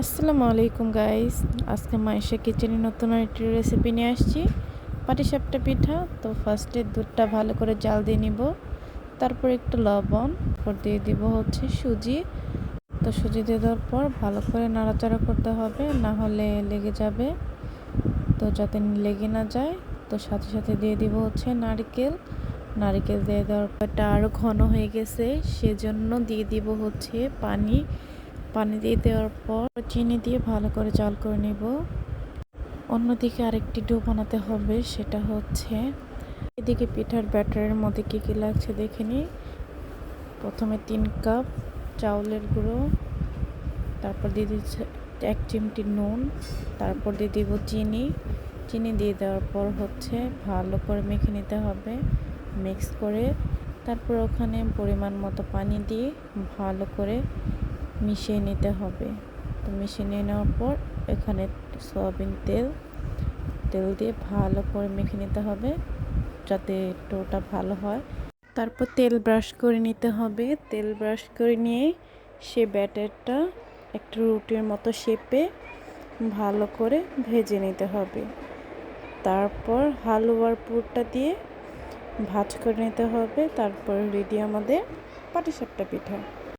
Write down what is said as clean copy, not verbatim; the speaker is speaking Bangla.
আসসালামু আলাইকুম গাইস। আজকে মাইশা কিচেনে নতুন একটি রেসিপি নিয়ে আসছি, পাটিসাপটা পিঠা। তো ফার্স্টে দুধটা ভালো করে জাল দিয়ে নিব, তারপর একটু লবণ, তারপর দিয়ে দিব হচ্ছে সুজি। তো সুজি দিয়ে দেওয়ার পর ভালো করে নাড়াচাড়া করতে হবে, না হলে লেগে যাবে। তো যাতে লেগে না যায়, তো সাথে সাথে দিয়ে দিব হচ্ছে নারকেল। নারকেল দিয়ে দেওয়ার পরটা আরও ঘন হয়ে গেছে, সেজন্য দিয়ে দিব হচ্ছে পানি। পানি দিয়ে দেওয়ার পর চিনি দিয়ে ভালো করে জাল করে নিব। অন্যদিকে আরেকটি ডো বানাতে হবে, সেটা হচ্ছে এদিকে পিঠার ব্যাটারের মধ্যে কী কী লাগছে দেখে নিই। প্রথমে 3 কাপ চাউলের গুঁড়ো, তারপর দিয়ে দিচ্ছে 1 চিমটি নুন, তারপর দিয়ে দিব চিনি। চিনি দিয়ে দেওয়ার পর হচ্ছে ভালো করে মেখে নিতে হবে। মিক্স করে তারপর ওখানে পরিমাণ মতো পানি দিয়ে ভালো করে মিশিয়ে নিতে হবে। তো মিশিয়ে নিয়ে নেওয়ার পর এখানে সয়াবিন তেল দিয়ে ভালো করে মেখে নিতে হবে, যাতে ডোটা ভালো হয়। তারপর তেল ব্রাশ করে নিতে হবে। তেল ব্রাশ করে নিয়ে সে ব্যাটারটা একটা রুটির মতো শেপে ভালো করে ভেজে নিতে হবে। তারপর হালুয়ার পুরটা দিয়ে ভাজ করে নিতে হবে। তারপর রেডি আমাদের পাটিসাপটা পিঠা।